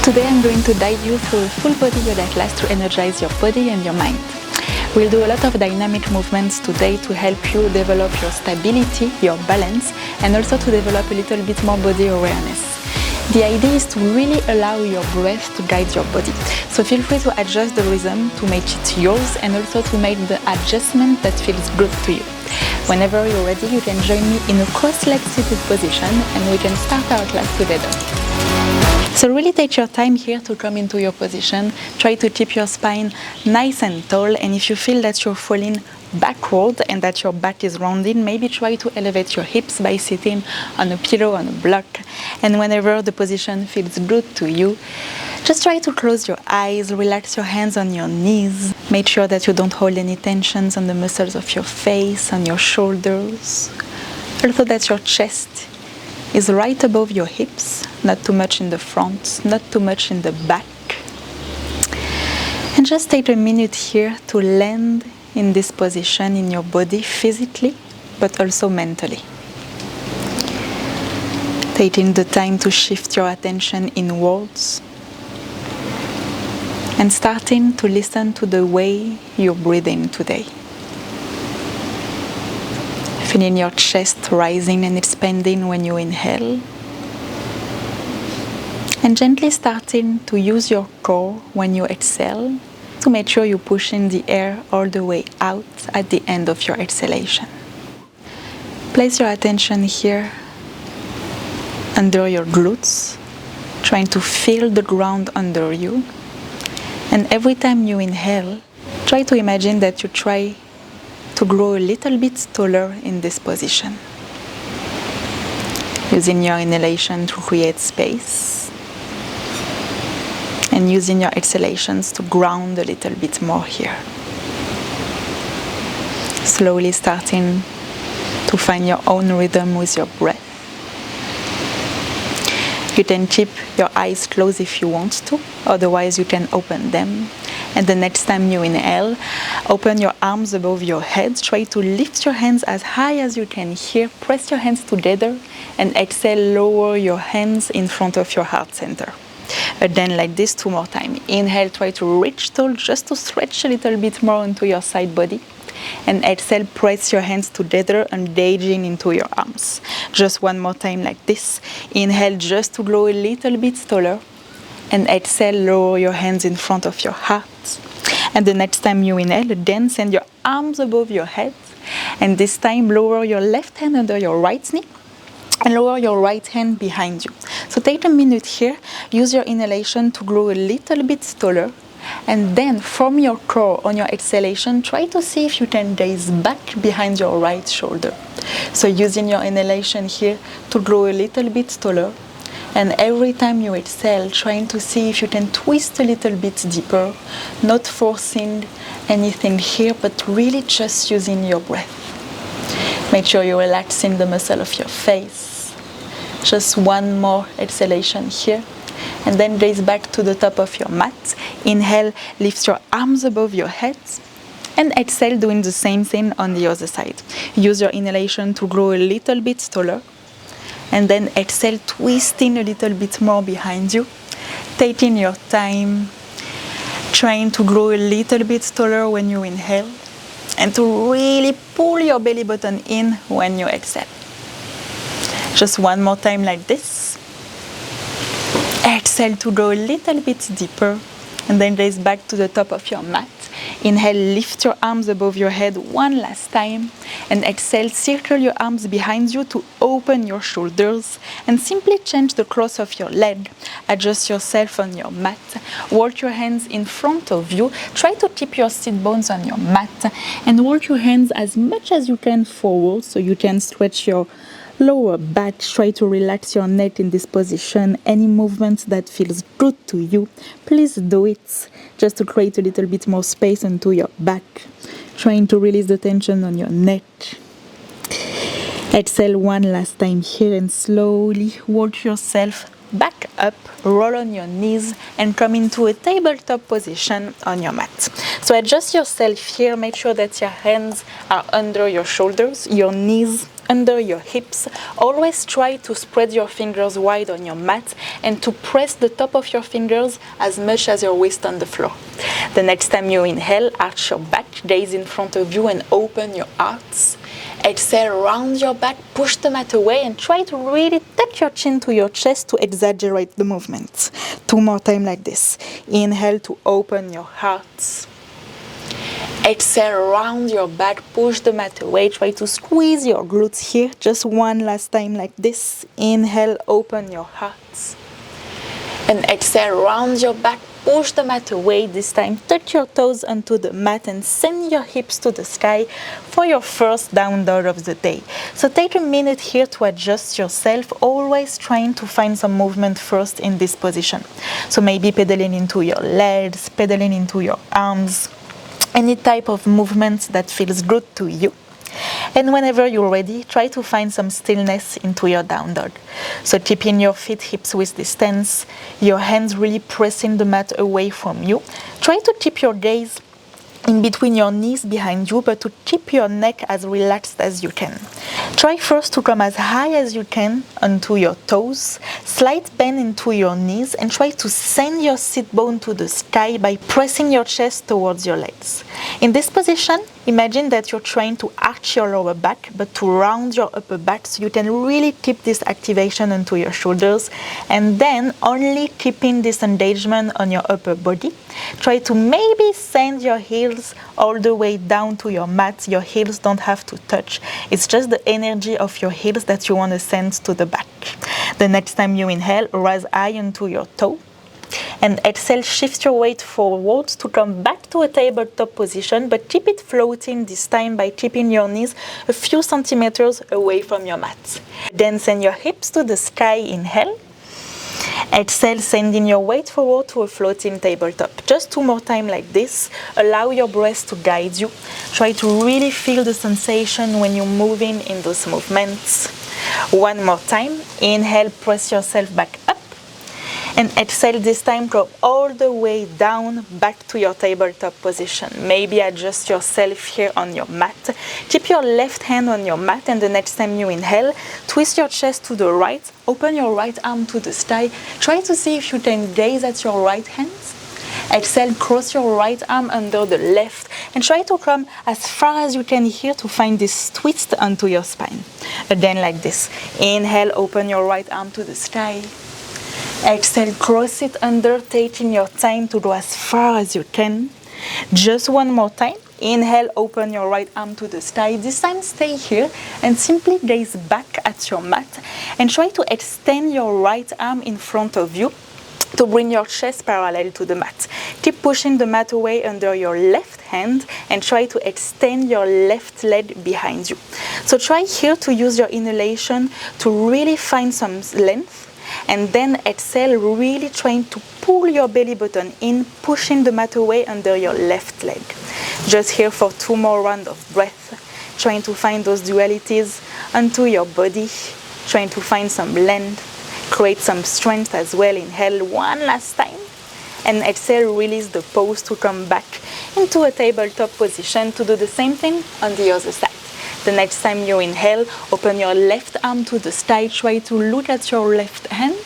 Today I'm going to guide you through a full body yoga class to energize your body and your mind. We'll do a lot of dynamic movements today to help you develop your stability, your balance, and also to develop a little bit more body awareness. The idea is to really allow your breath to guide your body. So feel free to adjust the rhythm to make it yours and also to make the adjustment that feels good to you. Whenever you're ready, you can join me in a cross-legged seated position and we can start our class together. So really take your time here to come into your position. Try to keep your spine nice and tall, and if you feel that you're falling backward and that your back is rounded, maybe try to elevate your hips by sitting on a pillow, on a block. And whenever the position feels good to you, just try to close your eyes, relax your hands on your knees. Make sure that you don't hold any tensions on the muscles of your face, on your shoulders. Also that your chest is right above your hips, not too much in the front, not too much in the back. And just take a minute here to land in this position in your body physically, but also mentally. Taking the time to shift your attention inwards and starting to listen to the way you're breathing today. Feeling your chest rising and expanding when you inhale. And gently starting to use your core when you exhale to make sure you're pushing the air all the way out at the end of your exhalation. Place your attention here under your glutes, trying to feel the ground under you. And every time you inhale, try to imagine that you try to grow a little bit taller in this position. Using your inhalation to create space and using your exhalations to ground a little bit more here. Slowly starting to find your own rhythm with your breath. You can keep your eyes closed if you want to, otherwise you can open them. And the next time you inhale, open your arms above your head. Try to lift your hands as high as you can here. Press your hands together and exhale, lower your hands in front of your heart center. Then like this, 2 more times. Inhale, try to reach tall just to stretch a little bit more into your side body. And exhale, press your hands together, engaging into your arms. Just 1 more time like this. Inhale just to grow a little bit taller. And exhale, lower your hands in front of your heart. And the next time you inhale, again send your arms above your head. And this time lower your left hand under your right knee. And lower your right hand behind you. So take a minute here. Use your inhalation to grow a little bit taller. And then from your core on your exhalation, try to see if you can gaze back behind your right shoulder. So using your inhalation here to grow a little bit taller. And every time you exhale, trying to see if you can twist a little bit deeper, not forcing anything here, but really just using your breath. Make sure you're relaxing the muscle of your face. Just 1 more exhalation here. And then gaze back to the top of your mat. Inhale, lift your arms above your head. And exhale, doing the same thing on the other side. Use your inhalation to grow a little bit taller. And then exhale, twisting a little bit more behind you. Taking your time, trying to grow a little bit taller when you inhale. And to really pull your belly button in when you exhale. Just 1 more time like this. Exhale to go a little bit deeper. And then raise back to the top of your mat. Inhale, lift your arms above your head 1 last time. And exhale, circle your arms behind you to open your shoulders. And simply change the close of your leg. Adjust yourself on your mat. Walk your hands in front of you. Try to keep your sit bones on your mat. And walk your hands as much as you can forward so you can stretch your lower back. Try to relax your neck in this position. Any movement that feels good to you, please do it, just to create a little bit more space into your back. Trying to release the tension on your neck. Exhale 1 last time here and slowly walk yourself back up, roll on your knees and come into a tabletop position on your mat. So adjust yourself here, make sure that your hands are under your shoulders, your knees under your hips. Always try to spread your fingers wide on your mat and to press the top of your fingers as much as your waist on the floor. The next time you inhale, arch your back, gaze in front of you and open your arms. Exhale, round your back, push the mat away and try to really tuck your chin to your chest to exaggerate the movement. 2 more times like this. Inhale to open your heart. Exhale, round your back, push the mat away, try to squeeze your glutes here. Just 1 last time like this. Inhale, open your heart. And exhale, round your back, push the mat away. This time, touch your toes onto the mat and send your hips to the sky for your first down dog of the day. So take a minute here to adjust yourself, always trying to find some movement first in this position. So maybe pedaling into your legs, pedaling into your arms, any type of movement that feels good to you. And whenever you're ready, try to find some stillness into your down dog. So keeping your feet hips width distance, your hands really pressing the mat away from you. Try to keep your gaze in between your knees behind you, but to keep your neck as relaxed as you can. Try first to come as high as you can onto your toes, slight bend into your knees, and try to send your sit bone to the sky by pressing your chest towards your legs. In this position, imagine that you're trying to arch your lower back, but to round your upper back so you can really keep this activation into your shoulders, and then only keeping this engagement on your upper body. Try to maybe send your heels all the way down to your mat. Your heels don't have to touch. It's just the energy of your heels that you want to send to the back. The next time you inhale, rise high onto your toe. And exhale, shift your weight forward to come back to a tabletop position, but keep it floating this time by keeping your knees a few centimeters away from your mat. Then send your hips to the sky, inhale. Exhale, sending your weight forward to a floating tabletop. Just 2 more times like this. Allow your breath to guide you. Try to really feel the sensation when you're moving in those movements. 1 more time. Inhale, press yourself back up. And exhale, this time go all the way down back to your tabletop position. Maybe adjust yourself here on your mat. Keep your left hand on your mat, and the next time you inhale, twist your chest to the right, open your right arm to the sky. Try to see if you can gaze at your right hand. Exhale, cross your right arm under the left and try to come as far as you can here to find this twist onto your spine. Again like this. Inhale, open your right arm to the sky. Exhale, cross it under, taking your time to go as far as you can. Just 1 more time. Inhale, open your right arm to the sky. This time stay here and simply gaze back at your mat and try to extend your right arm in front of you to bring your chest parallel to the mat. Keep pushing the mat away under your left hand and try to extend your left leg behind you. So try here to use your inhalation to really find some length. And then exhale, really trying to pull your belly button in, pushing the mat away under your left leg. Just here for 2 more rounds of breath, trying to find those dualities onto your body, trying to find some length, create some strength as well. Inhale 1 last time, and exhale, release the pose to come back into a tabletop position to do the same thing on the other side. The next time you inhale, open your left arm to the sky. Try to look at your left hand.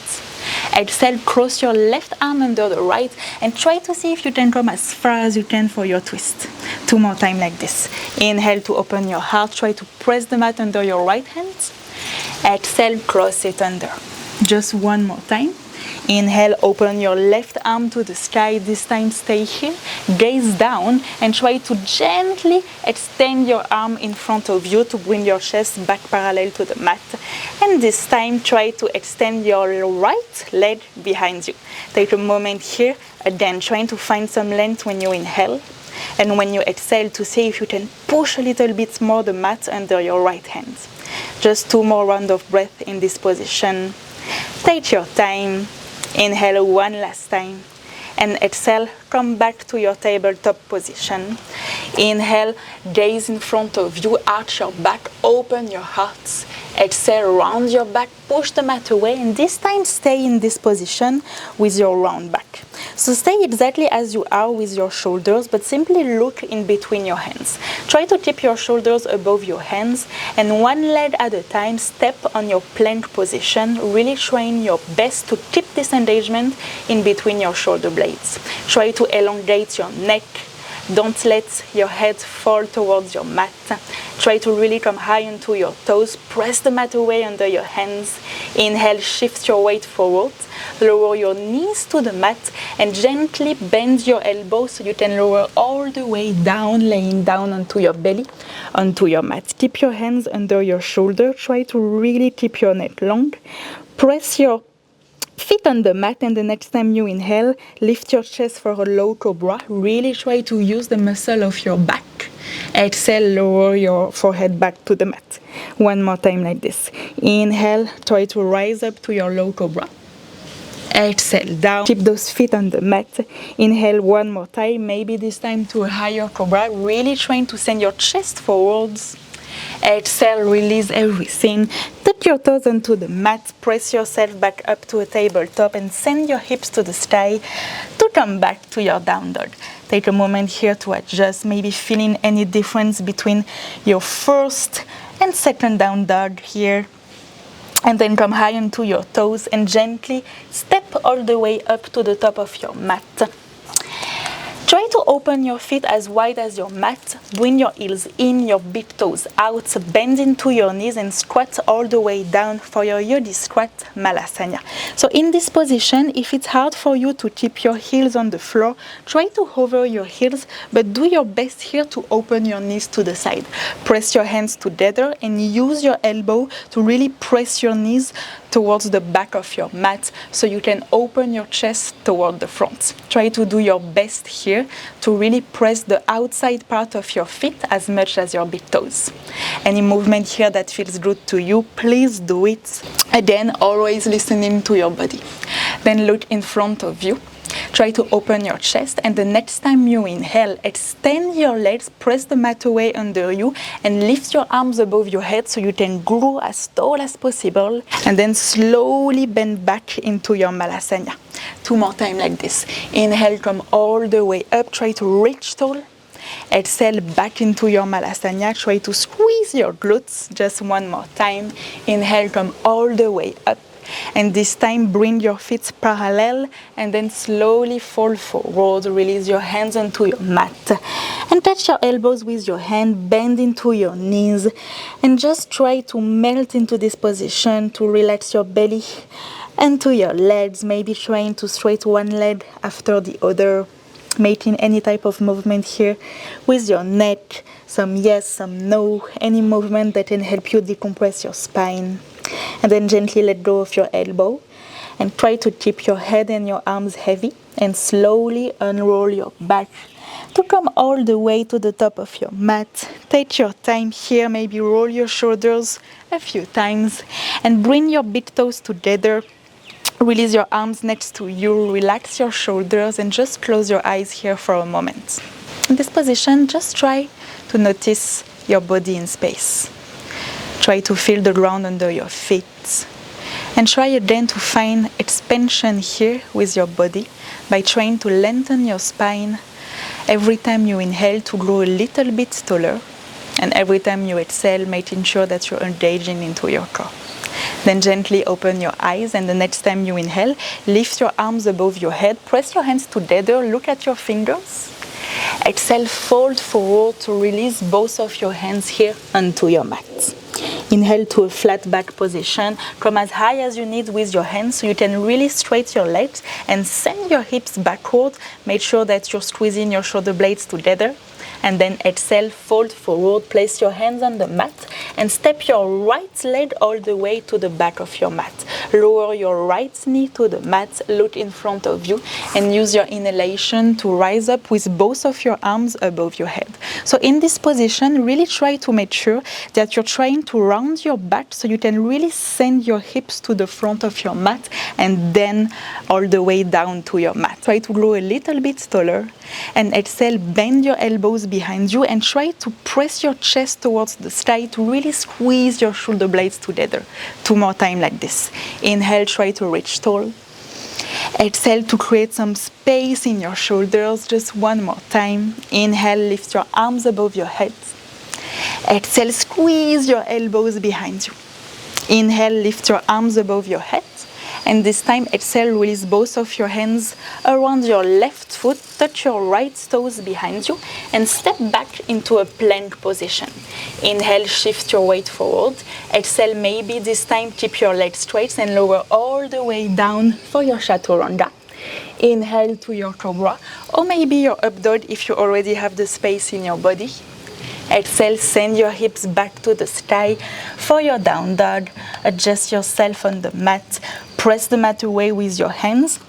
Exhale, cross your left arm under the right and try to see if you can come as far as you can for your twist. 2 more times like this. Inhale to open your heart. Try to press the mat under your right hand. Exhale, cross it under. Just 1 more time. Inhale, open your left arm to the sky. This time stay here, gaze down and try to gently extend your arm in front of you to bring your chest back parallel to the mat. And this time try to extend your right leg behind you. Take a moment here, again trying to find some length when you inhale. And when you exhale, to see if you can push a little bit more the mat under your right hand. Just 2 more rounds of breath in this position. Take your time. Inhale 1 last time and exhale, come back to your tabletop position. Inhale, gaze in front of you, arch your back, open your heart. Exhale, round your back, push the mat away, and this time stay in this position with your round back. So stay exactly as you are with your shoulders, but simply look in between your hands. Try to keep your shoulders above your hands, and one leg at a time, step on your plank position, really trying your best to keep this engagement in between your shoulder blades. Try to elongate your neck. Don't let your head fall towards your mat. Try to really come high onto your toes. Press the mat away under your hands. Inhale, shift your weight forward. Lower your knees to the mat and gently bend your elbows so you can lower all the way down, laying down onto your belly, onto your mat. Keep your hands under your shoulder. Try to really keep your neck long. Press your feet on the mat, and the next time you inhale, lift your chest for a low cobra. Really try to use the muscle of your back. Exhale, lower your forehead back to the mat. One more time like this. Inhale, try to rise up to your low cobra. Exhale, down. Keep those feet on the mat. Inhale one more time, maybe this time to a higher cobra. Really trying to send your chest forwards. Exhale, release everything. Tuck your toes onto the mat, press yourself back up to a tabletop and send your hips to the sky to come back to your down dog. Take a moment here to adjust, maybe feeling any difference between your first and second down dog here. And then come high onto your toes and gently step all the way up to the top of your mat. Try to open your feet as wide as your mat. Bring your heels in, your big toes out. Bend into your knees and squat all the way down for your Yodi squat Malasana. So in this position, if it's hard for you to keep your heels on the floor, try to hover your heels, but do your best here to open your knees to the side. Press your hands together and use your elbow to really press your knees towards the back of your mat so you can open your chest toward the front. Try to do your best here to really press the outside part of your feet as much as your big toes. Any movement here that feels good to you, please do it. Again, always listening to your body. Then look in front of you. Try to open your chest, and the next time you inhale, extend your legs, press the mat away under you, and lift your arms above your head so you can grow as tall as possible, and then slowly bend back into your Malasana. 2 more times like this. Inhale, come all the way up, try to reach tall. Exhale, back into your Malasana, try to squeeze your glutes. Just 1 more time. Inhale, come all the way up. And this time, bring your feet parallel and then slowly fall forward. Release your hands onto your mat. And touch your elbows with your hand, bend into your knees. And just try to melt into this position to relax your belly and to your legs. Maybe trying to straighten one leg after the other. Making any type of movement here with your neck. Some yes, some no. Any movement that can help you decompress your spine. And then gently let go of your elbow and try to keep your head and your arms heavy and slowly unroll your back to come all the way to the top of your mat. Take your time here, maybe roll your shoulders a few times and bring your big toes together. Release your arms next to you, relax your shoulders and just close your eyes here for a moment. In this position, just try to notice your body in space. Try to feel the ground under your feet. And try again to find expansion here with your body by trying to lengthen your spine every time you inhale to grow a little bit taller. And every time you exhale, making sure that you're engaging into your core. Then gently open your eyes, and the next time you inhale, lift your arms above your head, press your hands together, look at your fingers. Exhale, fold forward to release both of your hands here onto your mat. Inhale to a flat back position. Come as high as you need with your hands so you can really straighten your legs and send your hips backward. Make sure that you're squeezing your shoulder blades together. And then exhale, fold forward, place your hands on the mat and step your right leg all the way to the back of your mat. Lower your right knee to the mat, look in front of you and use your inhalation to rise up with both of your arms above your head. So in this position, really try to make sure that you're trying to round your back so you can really send your hips to the front of your mat and then all the way down to your mat. Try to grow a little bit taller and exhale, bend your elbows behind you and try to press your chest towards the sky to really squeeze your shoulder blades together. 2 more times like this. Inhale, try to reach tall. Exhale to create some space in your shoulders. Just one more time. Inhale, lift your arms above your head. Exhale, squeeze your elbows behind you. Inhale, lift your arms above your head. And this time, exhale, release both of your hands around your left foot, touch your right toes behind you, and step back into a plank position. Inhale, shift your weight forward. Exhale, maybe this time keep your legs straight and lower all the way down for your chaturanga. Inhale to your cobra, or maybe your up dog if you already have the space in your body. Exhale, send your hips back to the sky for your down dog. Adjust yourself on the mat. Press the mat away with your hands.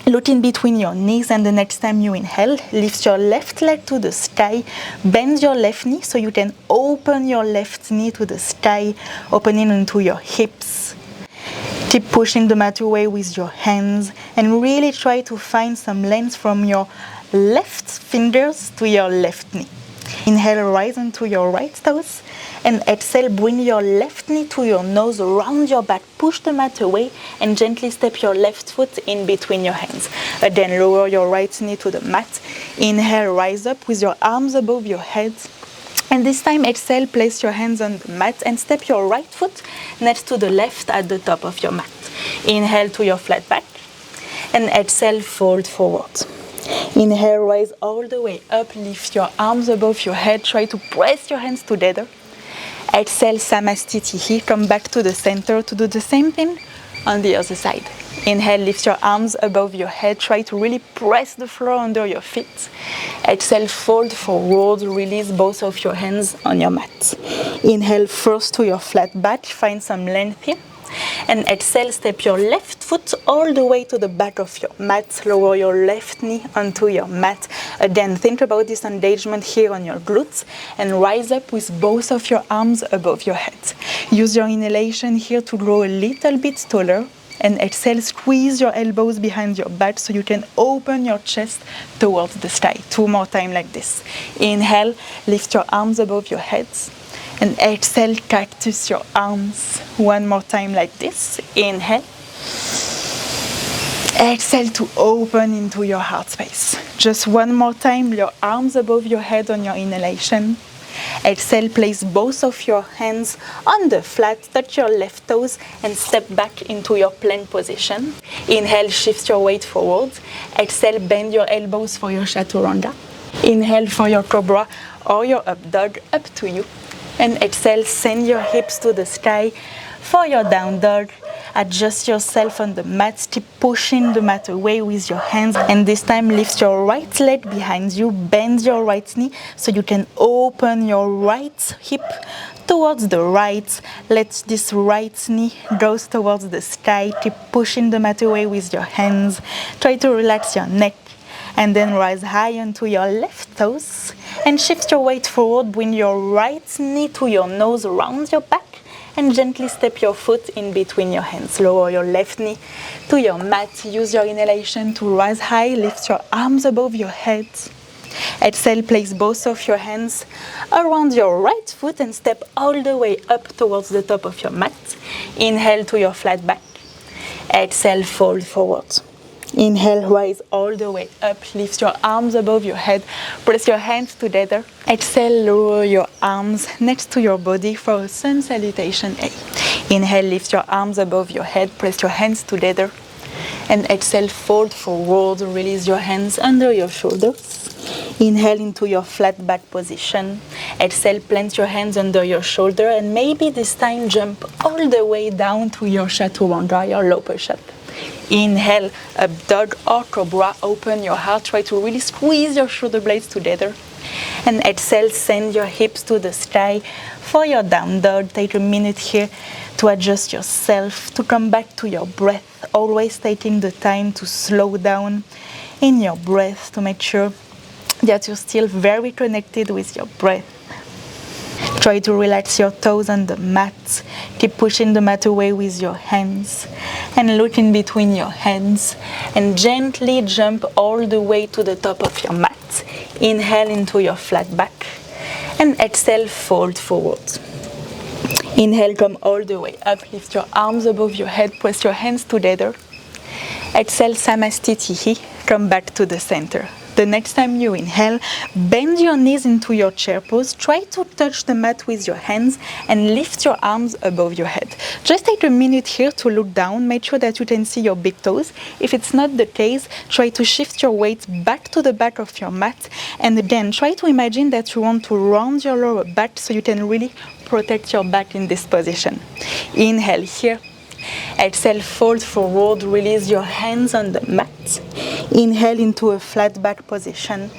Look in between your knees, and the next time you inhale, lift your left leg to the sky. Bend your left knee so you can open your left knee to the sky, opening into your hips. Keep pushing the mat away with your hands and really try to find some length from your left fingers to your left knee. Inhale, rise onto your right toes, and exhale, bring your left knee to your nose, around your back, push the mat away, and gently step your left foot in between your hands. Again, lower your right knee to the mat. Inhale, rise up with your arms above your head. And this time, exhale, place your hands on the mat and step your right foot next to the left at the top of your mat. Inhale to your flat back, and exhale, fold forward. Inhale, rise all the way up, lift your arms above your head, try to press your hands together. Exhale, Samastitihi, come back to the center to do the same thing on the other side. Inhale, lift your arms above your head, try to really press the floor under your feet. Exhale, fold forward, release both of your hands on your mat. Inhale first to your flat back, find some length here. And exhale, step your left foot all the way to the back of your mat. Lower your left knee onto your mat. Again, think about this engagement here on your glutes and rise up with both of your arms above your head. Use your inhalation here to grow a little bit taller. And exhale, squeeze your elbows behind your back so you can open your chest towards the sky. 2 more times like this. Inhale, lift your arms above your heads. And exhale, cactus your arms. 1 more time like this. Inhale. Exhale to open into your heart space. Just 1 more time, your arms above your head on your inhalation. Exhale, place both of your hands on the flat, touch your left toes and step back into your plank position. Inhale, shift your weight forward. Exhale, bend your elbows for your chaturanga. Inhale for your cobra or your up dog, up to you. And exhale, send your hips to the sky for your down dog. Adjust yourself on the mat, keep pushing the mat away with your hands. And this time, lift your right leg behind you, bend your right knee so you can open your right hip towards the right. Let this right knee go towards the sky. Keep pushing the mat away with your hands. Try to relax your neck. And then rise high onto your left toes and shift your weight forward. Bring your right knee to your nose, around your back, and gently step your foot in between your hands. Lower your left knee to your mat. Use your inhalation to rise high. Lift your arms above your head. Exhale, place both of your hands around your right foot and step all the way up towards the top of your mat. Inhale to your flat back. Exhale, fold forward. Inhale, rise all the way up. Lift your arms above your head. Press your hands together. Exhale, lower your arms next to your body for a sun salutation A. Inhale, lift your arms above your head. Press your hands together. And exhale, fold forward. Release your hands under your shoulders. Inhale into your flat back position. Exhale, plant your hands under your shoulder. And maybe this time jump all the way down to your chaturanga, your low push-up. Inhale, up dog or cobra, open your heart, try to really squeeze your shoulder blades together. And exhale, send your hips to the sky for your down dog. Take a minute here to adjust yourself, to come back to your breath, always taking the time to slow down in your breath to make sure that you're still very connected with your breath. Try to relax your toes on the mat. Keep pushing the mat away with your hands. And look in between your hands. And gently jump all the way to the top of your mat. Inhale into your flat back. And exhale, fold forward. Inhale, come all the way up. Lift your arms above your head. Press your hands together. Exhale, Samastitihi, come back to the center. The next time you inhale, bend your knees into your chair pose. Try to touch the mat with your hands and lift your arms above your head. Just take a minute here to look down. Make sure that you can see your big toes. If it's not the case, try to shift your weight back to the back of your mat. And then try to imagine that you want to round your lower back so you can really protect your back in this position. Inhale here. Exhale, fold forward, release your hands on the mat. Inhale into a flat back position.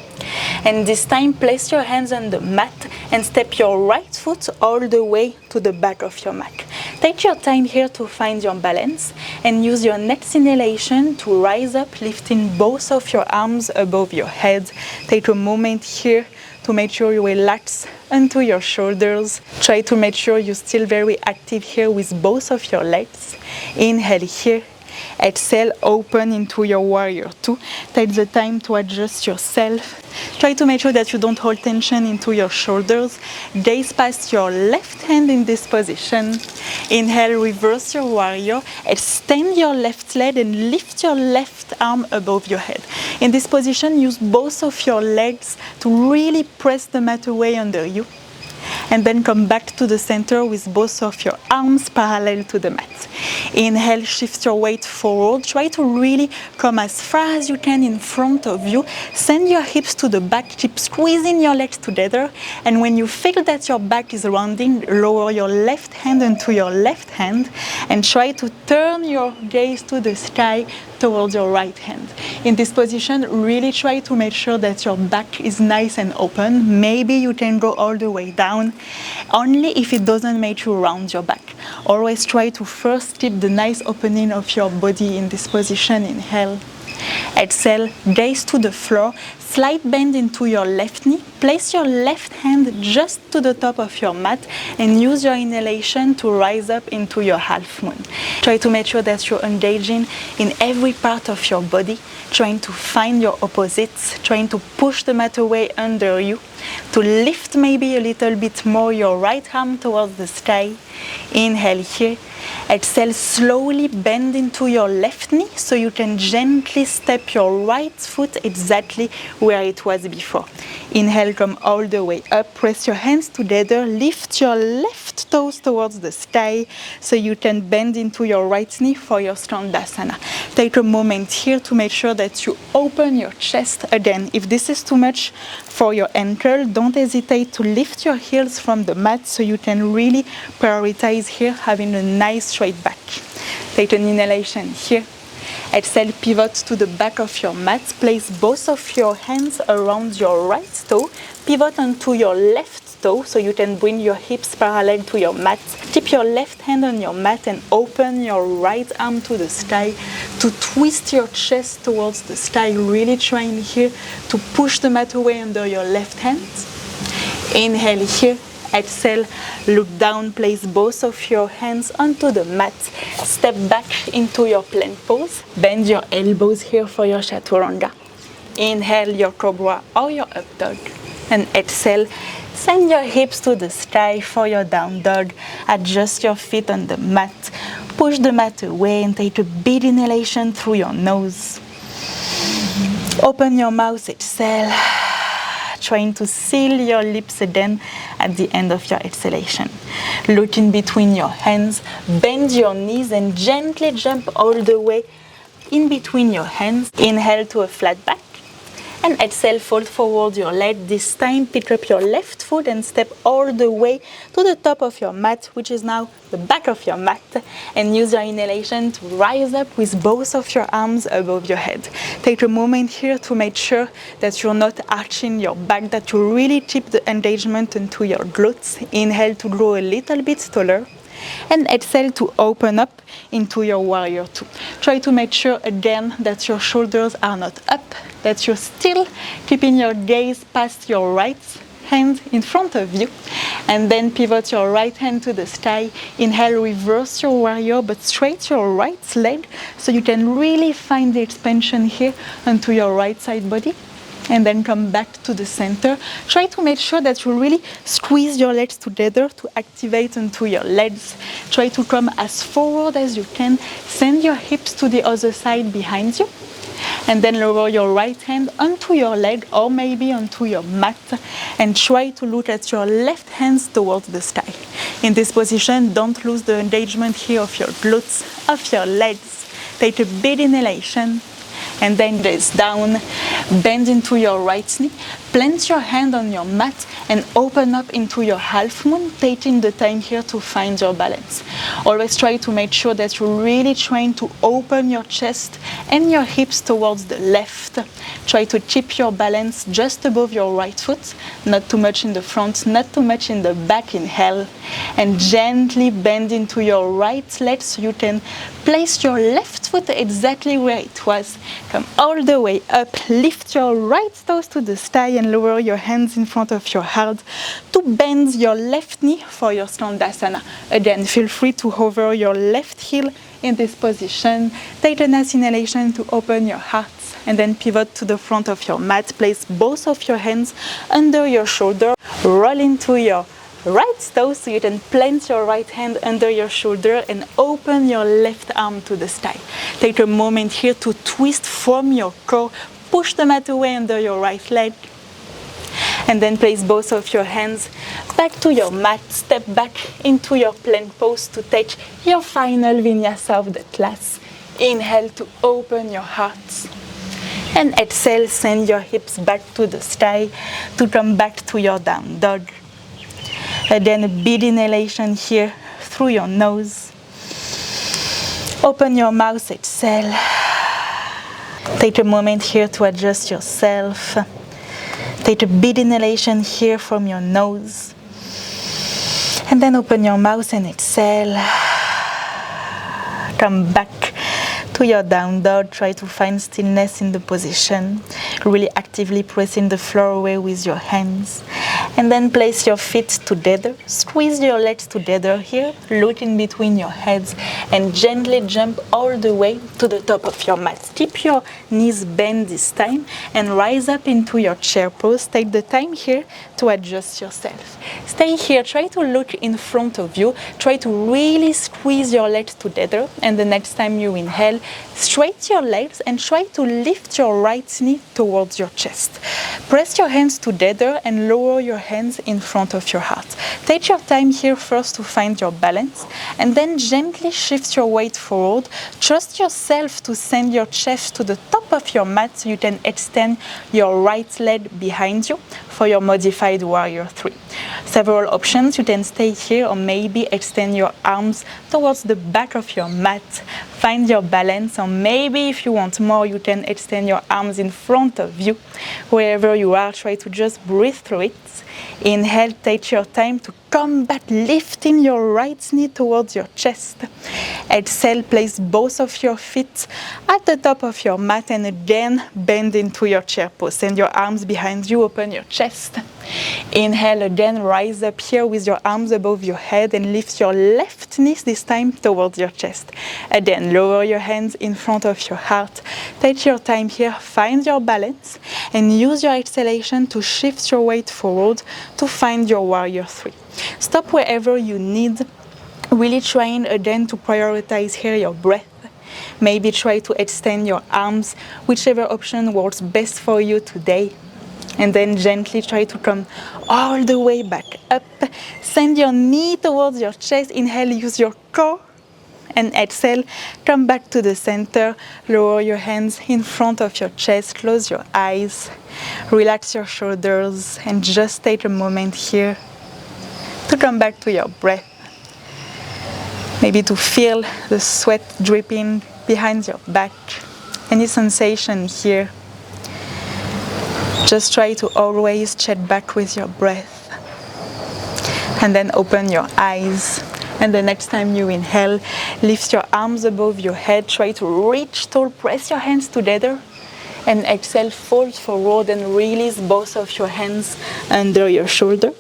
And this time, place your hands on the mat and step your right foot all the way to the back of your mat. Take your time here to find your balance and use your next inhalation to rise up, lifting both of your arms above your head. Take a moment here to make sure you relax into your shoulders. Try to make sure you're still very active here with both of your legs. Inhale here. Exhale, open into your warrior two. Take the time to adjust yourself. Try to make sure that you don't hold tension into your shoulders. Gaze past your left hand in this position. Inhale, reverse your warrior. Extend your left leg and lift your left arm above your head. In this position, use both of your legs to really press the mat away under you. And then come back to the center with both of your arms parallel to the mat. Inhale, shift your weight forward. Try to really come as far as you can in front of you. Send your hips to the back. Keep squeezing your legs together. And when you feel that your back is rounding, lower your left hand into your left hand and try to turn your gaze to the sky towards your right hand. In this position, really try to make sure that your back is nice and open. Maybe you can go all the way down, only if it doesn't make you round your back. Always try to first keep the nice opening of your body in this position. Inhale. Exhale, gaze to the floor, slight bend into your left knee. Place your left hand just to the top of your mat and use your inhalation to rise up into your half moon. Try to make sure that you're engaging in every part of your body, trying to find your opposites, trying to push the mat away under you, to lift maybe a little bit more your right arm towards the sky. Inhale here. Exhale, slowly bend into your left knee so you can gently step your right foot exactly where it was before. Inhale, come all the way up. Press your hands together. Lift your left toes towards the sky so you can bend into your right knee for your Skandasana. Take a moment here to make sure that you open your chest again. If this is too much for your ankle, don't hesitate to lift your heels from the mat so you can really prioritize here having a nice straight back. Take an inhalation here. Exhale, pivot to the back of your mat. Place both of your hands around your right toe. Pivot onto your left toe so you can bring your hips parallel to your mat. Keep your left hand on your mat and open your right arm to the sky to twist your chest towards the sky. Really trying here to push the mat away under your left hand. Inhale here. Exhale, look down, place both of your hands onto the mat. Step back into your plank pose. Bend your elbows here for your chaturanga. Inhale your cobra or your up dog. And exhale, send your hips to the sky for your down dog. Adjust your feet on the mat. Push the mat away and take a big inhalation through your nose. Open your mouth, exhale. Trying to seal your lips again at the end of your exhalation. Look in between your hands, bend your knees and gently jump all the way in between your hands. Inhale to a flat back and exhale, fold forward your leg. This time pick up your left foot and step all the way to the top of your mat, which is now the back of your mat, and use your inhalation to rise up with both of your arms above your head. Take a moment here to make sure that you're not arching your back, that you really keep the engagement into your glutes. Inhale to grow a little bit taller. And exhale to open up into your warrior two. Try to make sure again that your shoulders are not up, that you're still keeping your gaze past your right hand in front of you, and then pivot your right hand to the sky. Inhale, reverse your warrior, but straight your right leg so you can really find the expansion here onto your right side body. and then come back to the center. Try to make sure that you really squeeze your legs together to activate into your legs. Try to come as forward as you can. Send your hips to the other side behind you. And then lower your right hand onto your leg or maybe onto your mat and try to look at your left hands towards the sky. In this position, don't lose the engagement here of your glutes, of your legs. Take a big inhalation and then gaze down, bend into your right knee, plant your hand on your mat and open up into your half moon, taking the time here to find your balance. Always try to make sure that you're really trying to open your chest and your hips towards the left. Try to keep your balance just above your right foot, not too much in the front, not too much in the back. Inhale and gently bend into your right leg so you can place your left foot exactly where it was. Come all the way up, lift your right toes to the sky and lower your hands in front of your heart to bend your left knee for your Skandasana. Again, feel free to hover your left heel in this position. Take a nice inhalation to open your heart and then pivot to the front of your mat. Place both of your hands under your shoulder. Roll into your right toe so you can plant your right hand under your shoulder and open your left arm to the sky. Take a moment here to twist from your core. Push the mat away under your right leg. And then place both of your hands back to your mat. Step back into your plank pose to take your final vinyasa of the class. Inhale to open your heart. And exhale, send your hips back to the sky to come back to your down dog. And then a big inhalation here through your nose. Open your mouth, exhale. Take a moment here to adjust yourself. Take a big inhalation here from your nose. And then open your mouth and exhale. Come back to your down dog. Try to find stillness in the position. Really actively pressing the floor away with your hands. And then place your feet together. Squeeze your legs together here. Look in between your heads and gently jump all the way to the top of your mat. Keep your knees bent this time and rise up into your chair pose. Take the time here to adjust yourself. Stay here. Try to look in front of you. Try to really squeeze your legs together. And the next time you inhale, straighten your legs and try to lift your right knee towards your chest. Press your hands together and lower your hands in front of your heart. Take your time here first to find your balance and then gently shift your weight forward. Trust yourself to send your chest to the top of your mat so you can extend your right leg behind you for your modified warrior 3. Several options. You can stay here or maybe extend your arms towards the back of your mat. Find your balance, or maybe if you want more, you can extend your arms in front of you. Wherever you are, try to just breathe through it. Inhale, take your time to come back, lifting your right knee towards your chest. Exhale, place both of your feet at the top of your mat and again bend into your chair pose. Send your arms behind you, open your chest. Inhale again, rise up here with your arms above your head and lift your left knee this time towards your chest. Again, lower your hands in front of your heart. Take your time here, find your balance and use your exhalation to shift your weight forward to find your warrior 3. Stop wherever you need. Really trying again to prioritize here your breath. Maybe try to extend your arms, whichever option works best for you today. And then gently try to come all the way back up. Send your knee towards your chest. Inhale, use your core. And exhale, come back to the center. Lower your hands in front of your chest. Close your eyes. Relax your shoulders. And just take a moment here to come back to your breath. Maybe to feel the sweat dripping behind your back. Any sensation here. Just try to always check back with your breath. And then open your eyes. And the next time you inhale, lift your arms above your head. Try to reach tall, press your hands together. And exhale, fold forward and release both of your hands under your shoulder.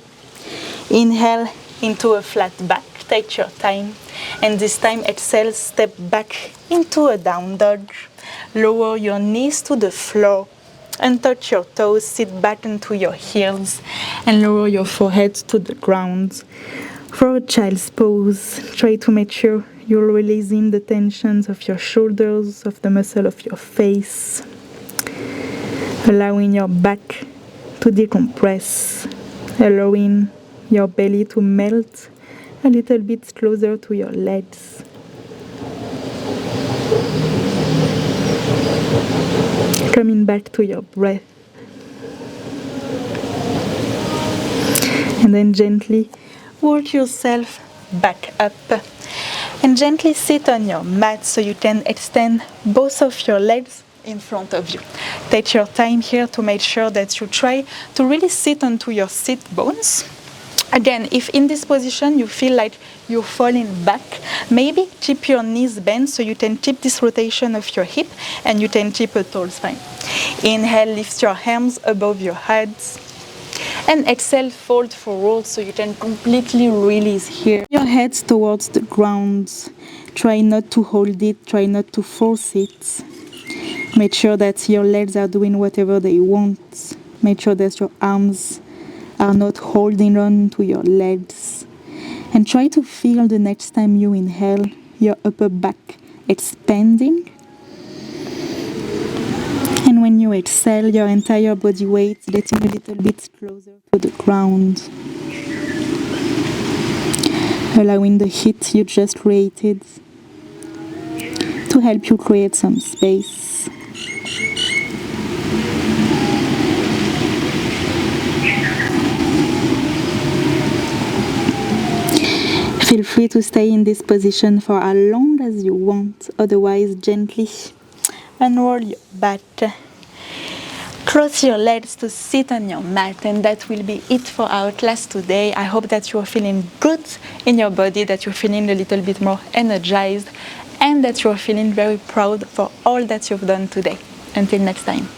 Inhale into a flat back. Take your time. And this time exhale, step back into a down dog. Lower your knees to the floor. Untouch your toes, sit back into your heels, and lower your forehead to the ground. For a child's pose, try to make sure you're releasing the tensions of your shoulders, of the muscle of your face, allowing your back to decompress, allowing your belly to melt a little bit closer to your legs. Coming back to your breath. And then gently work yourself back up. And gently sit on your mat so you can extend both of your legs in front of you. Take your time here to make sure that you try to really sit onto your sit bones. Again, if in this position you feel like you're falling back, maybe keep your knees bent so you can keep this rotation of your hip and you can keep a tall spine. Inhale, lift your arms above your heads. And exhale, fold forward so you can completely release here. Your head towards the ground. Try not to hold it, try not to force it. Make sure that your legs are doing whatever they want. Make sure that your arms are not holding on to your legs. And try to feel the next time you inhale, your upper back expanding. And when you exhale, your entire body weight getting a little bit closer to the ground. Allowing the heat you just created to help you create some space. Feel free to stay in this position for as long as you want, otherwise gently unroll your back. Cross your legs to sit on your mat, and that will be it for our class today. I hope that you are feeling good in your body, that you're feeling a little bit more energized, and that you're feeling very proud for all that you've done today. Until next time.